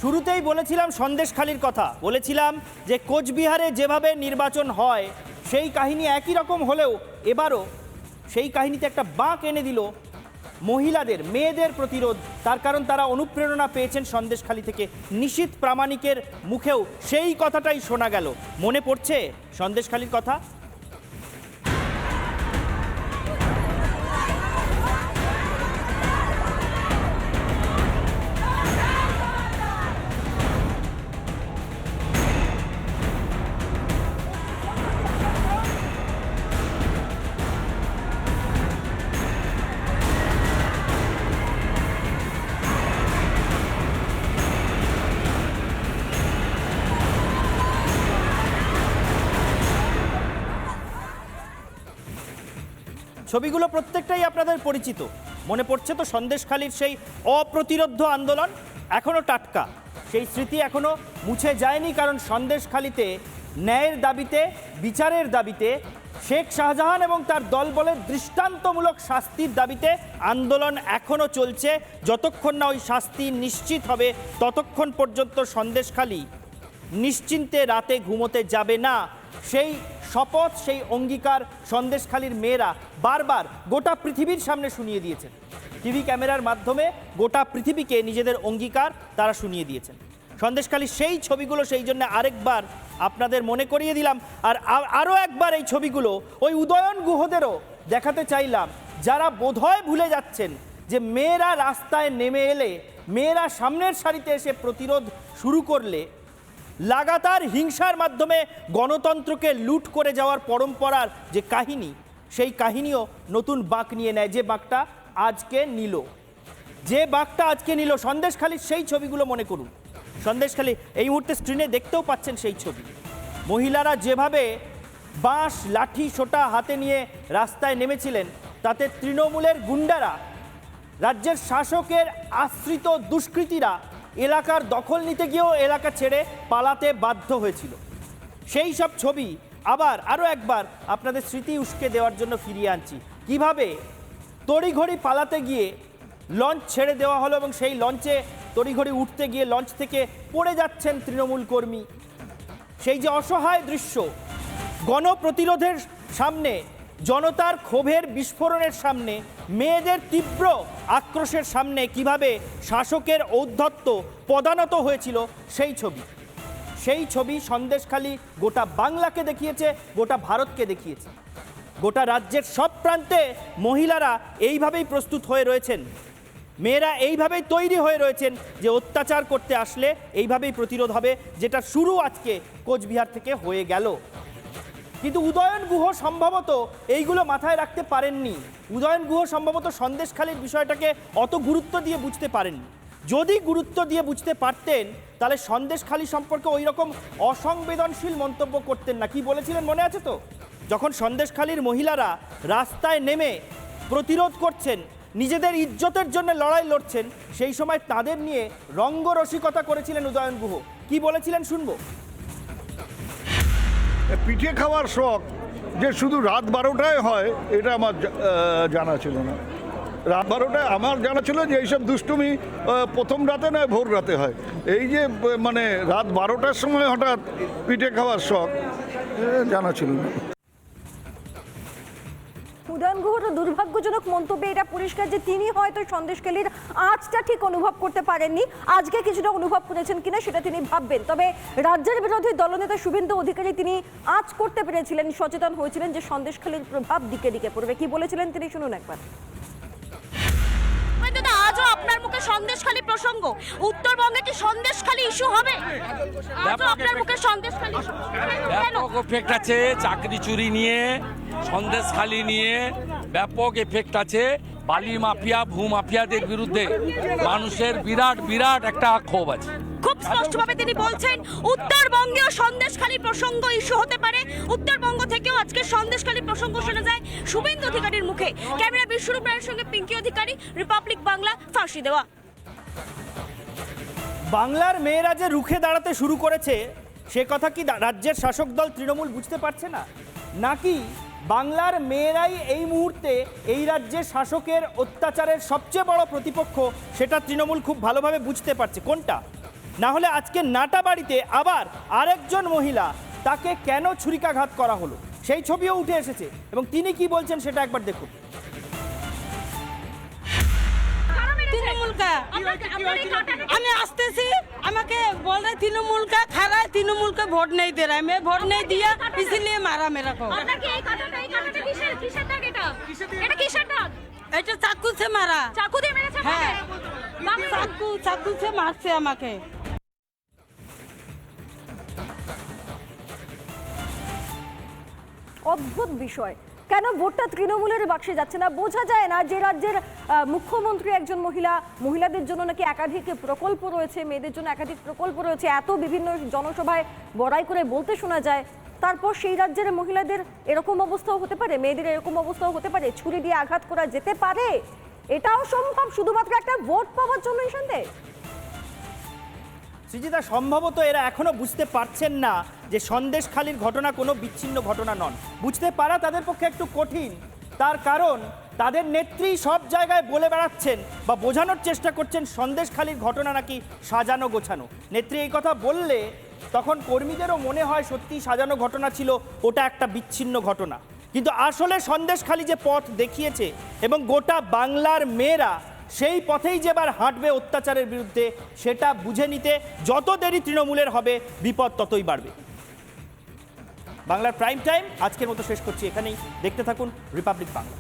শুরুতেই বলেছিলাম সন্দেশখালির কথা, বলেছিলাম যে কোচবিহারে যেভাবে নির্বাচন হয় সেই কাহিনী একই রকম হলেও এবারও সেই কাহিনীতে একটা বাঁক এনে দিল মহিলাদের, মেয়েদের প্রতিরোধ। তার কারণ তারা অনুপ্রেরণা পেয়েছেন সন্দেশখালি থেকে। নিশীথ প্রামাণিকের মুখেও সেই কথাটাই শোনা গেল। মনে পড়ছে সন্দেশখালির কথা? ছবিগুলো প্রত্যেকটাই আপনাদের পরিচিত। মনে পড়ছে তো সন্দেশখালির সেই অপ্রতিরোধ্য আন্দোলন? এখনও টাটকা সেই স্মৃতি, এখনও মুছে যায়নি। কারণ সন্দেশখালিতে ন্যায়ের দাবিতে, বিচারের দাবিতে, শেখ শাহজাহান এবং তার দলবলের দৃষ্টান্তমূলক শাস্তির দাবিতে আন্দোলন এখনও চলছে। যতক্ষণ না ওই শাস্তি নিশ্চিত হবে ততক্ষণ পর্যন্ত সন্দেশখালি নিশ্চিন্তে রাতে ঘুমোতে যাবে না। সেই শপথ, সেই অঙ্গীকার সন্দেশখালির মেয়েরা বারবার গোটা পৃথিবীর সামনে শুনিয়ে দিয়েছেন। টিভি ক্যামেরার মাধ্যমে গোটা পৃথিবীকে নিজেদের অঙ্গীকার তারা শুনিয়ে দিয়েছেন। সন্দেশখালির সেই ছবিগুলো সেই জন্য আরেকবার আপনাদের মনে করিয়ে দিলাম। আর আরও একবার এই ছবিগুলো ওই উদয়ন গুহদেরও দেখাতে চাইলাম, যারা বোধহয় ভুলে যাচ্ছেন যে মেয়েরা রাস্তায় নেমে এলে, মেয়েরা সামনের সারিতে এসে প্রতিরোধ শুরু করলে লাগাতার হিংসার মাধ্যমে গণতন্ত্রকে লুট করে যাওয়ার পরম্পরার যে কাহিনী, সেই কাহিনীও নতুন বাঁক নিয়ে নেয়। যে বাঁকটা আজকে নিল সন্দেশখালির সেই ছবিগুলো মনে করুন। সন্দেশখালি এই মুহূর্তে স্ক্রিনে দেখতেও পাচ্ছেন সেই ছবি। মহিলারা যেভাবে বাঁশ, লাঠি, সোঁটা হাতে নিয়ে রাস্তায় নেমেছিলেন, তাতে তৃণমূলের গুন্ডারা, রাজ্যের শাসকের আশ্রিত দুষ্কৃতীরা এলাকার দখল নিতে গিয়েও এলাকা ছেড়ে পালাতে বাধ্য হয়েছিল। সেই সব ছবি আবার আরও একবার আপনাদের স্মৃতি উস্কে দেওয়ার জন্য ফিরিয়ে আনছি। কিভাবে তড়িঘড়ি পালাতে গিয়ে লঞ্চ ছেড়ে দেওয়া হলো এবং সেই লঞ্চে তড়িঘড়ি উঠতে গিয়ে লঞ্চ থেকে পড়ে যাচ্ছেন তৃণমূল কর্মী। সেই যে অসহায় দৃশ্য, গণপ্রতিরোধের সামনে, জনতার ক্ষোভের বিস্ফোরণের সামনে, মেয়েদের তীব্র আক্রোশের সামনে কিভাবে শাসকের ঔদ্ধত্য পদানত হয়েছিল, সেই ছবি সন্দেশখালি গোটা বাংলাকে দেখিয়েছে, গোটা ভারতকে দেখিয়েছে। গোটা রাজ্যের সব প্রান্তে মহিলারা এইভাবেই প্রস্তুত হয়ে রয়েছেন, মেয়েরা এইভাবেই তৈরি হয়ে রয়েছেন যে অত্যাচার করতে আসলে এইভাবেই প্রতিরোধ হবে, যেটা শুরু আজকে কোচবিহার থেকে হয়ে গেল। কিন্তু উদয়ন গুহ সম্ভবত এইগুলো মাথায় রাখতে পারেননি। উদয়ন গুহ সম্ভবত সন্দেশখালির বিষয়টাকে অত গুরুত্ব দিয়ে বুঝতে পারেননি। যদি গুরুত্ব দিয়ে বুঝতে পারতেন তাহলে সন্দেশখালি সম্পর্কে ওই রকম অসংবেদনশীল মন্তব্য করতেন না। কি বলেছিলেন মনে আছে তো? যখন সন্দেশখালির মহিলারা রাস্তায় নেমে প্রতিরোধ করছেন, নিজেদের ইজ্জতের জন্য লড়াই লড়ছেন, সেই সময় তাদের নিয়ে রঙ্গরসিকতা করেছিলেন উদয়ন গুহ। কি বলেছিলেন শুনবো। পিঠে খাওয়ার শখ যে শুধু রাত 12টায় হয় এটা আমার জানা ছিল না। রাত 12টায় আমার জানা ছিল যে এইসব দুষ্টুমি প্রথম রাতে নয়, ভোর রাতে হয়। এই যে মানে রাত 12টার সময় হঠাৎ পিঠে খাওয়ার শখ, জানা ছিল না। উদয়ন গুহর দুর্ভাগ্যজনক মন্তব্যে এটা পরিষ্কার যে তিনি হয়তো সন্দেশখালির আঁচটা ঠিক অনুভব করতে পারেননি। আজকে কিছুটা অনুভব করেছেন কিনা সেটা তিনি ভাববেন। তবে রাজ্যের বিরোধী দলনেতা শুভেন্দু অধিকারী তিনি আঁচ করতে পেরেছিলেন, সচেতন হয়েছিলেন যে সন্দেশখালির প্রভাব দিকে দিকে পড়বে। কি বলেছিলেন তিনি শুনুন একবার। আজও আপনার মুখে সন্দেশখালি প্রসঙ্গ, উত্তরবঙ্গে কি সন্দেশখালি ইস্যু হবে? আজও আপনার মুখে সন্দেশখালি ব্যাপক এফেক্ট আছে, চাকরি চুরি নিয়ে, সন্দেশখালি নিয়ে ব্যাপক এফেক্ট আছে। বালি মাফিয়া, ভূ মাফিয়াদের বিরুদ্ধে মানুষের বিরাট বিরাট একটা ক্ষোভ আছে। খুব স্পষ্টভাবে তিনি বলছেন উত্তরবঙ্গেও সন্দেশখালি প্রসঙ্গ ইস্যু হতে পারে। উত্তরবঙ্গ থেকেও আজকে সন্দেশখালি প্রসঙ্গ শোনা যায় শুভেন্দু অধিকারীর মুখে। ক্যামেরা বিশ্বরূপ রায়ের সঙ্গে পিঙ্কি অধিকারী, রিপাবলিক বাংলা, ফাঁসি দেওয়া। বাংলার মেয়েরা যে রুখে দাঁড়াতে শুরু করেছে সে কথা কি রাজ্যের শাসক দল তৃণমূল বুঝতে পারছে না? নাকি বাংলার মেয়েরাই এই মুহূর্তে এই রাজ্যের শাসকের অত্যাচারের সবচেয়ে বড় প্রতিপক্ষ, সেটা তৃণমূল খুব ভালোভাবে বুঝতে পারছে? কোনটা? না হলে আজকে নাটাবাড়িতে আবার আরেকজন মহিলা, তাকে কেন ছুরিকাঘাত করা হলো সেই ছবিও উঠে এসেছে এবং তিনি কি বলছেন সেটা একবার দেখুন। তৃণমূল কা আমি আসতেছি, আমাকে बोल रहे तृणमूल का खा रहा है, तृणमूल का वोट नहीं दे रहा है, मैं वोट नहीं दिया इसीलिए मारा मेरा को। এটা চাকু से मारा, চাকু দিয়ে মেরেছে হ্যাঁ আপনাকে? চাকু से মারছে আমাকে। অদ্ভুত বিষয়, কেন ভোটটা তৃণমূলের বাক্সে যাচ্ছে না? বোঝা যায় না যে রাজ্যের মুখ্যমন্ত্রী একজন মহিলা, মহিলাদের জন্য নাকি একাধিক প্রকল্প রয়েছে, মেয়েদের জন্য একাধিক প্রকল্প রয়েছে, এত বিভিন্ন জনসভায় বড়াই করে বলতে শোনা যায়, তারপর সেই রাজ্যের মহিলাদের এরকম অবস্থাও হতে পারে, মেয়েদের এরকম অবস্থাও হতে পারে, ছুরি দিয়ে আঘাত করা যেতে পারে, এটাও সম্ভব শুধুমাত্র একটা ভোট পাওয়ার জন্যই সন্দেহ। সৃজিতা, সম্ভবত এরা এখনো বুঝতে পারছেন না যে সন্দেশখালির ঘটনা কোনো বিচ্ছিন্ন ঘটনা নন। বুঝতে পারা তাদের পক্ষে একটু কঠিন, তার কারণ তাদের নেত্রী সব জায়গায় বলে বেড়াচ্ছেন বা বোঝানোর চেষ্টা করছেন সন্দেশখালির ঘটনা নাকি সাজানো গোছানো। নেত্রী এই কথা বললে তখন কর্মীদেরও মনে হয় সত্যি সাজানো ঘটনা ছিল, ওটা একটা বিচ্ছিন্ন ঘটনা। কিন্তু আসলে সন্দেশখালি যে পথ দেখিয়েছে এবং গোটা বাংলার মেয়েরা সেই পথেই যে এবার হাঁটবে অত্যাচারের বিরুদ্ধে, সেটা বুঝে নিতে যত দেরি তৃণমূলের হবে বিপদ ততই বাড়বে। বাংলার প্রাইম টাইম আজকের মতো শেষ করছি এখানেই। দেখতে থাকুন রিপাবলিক বাংলা।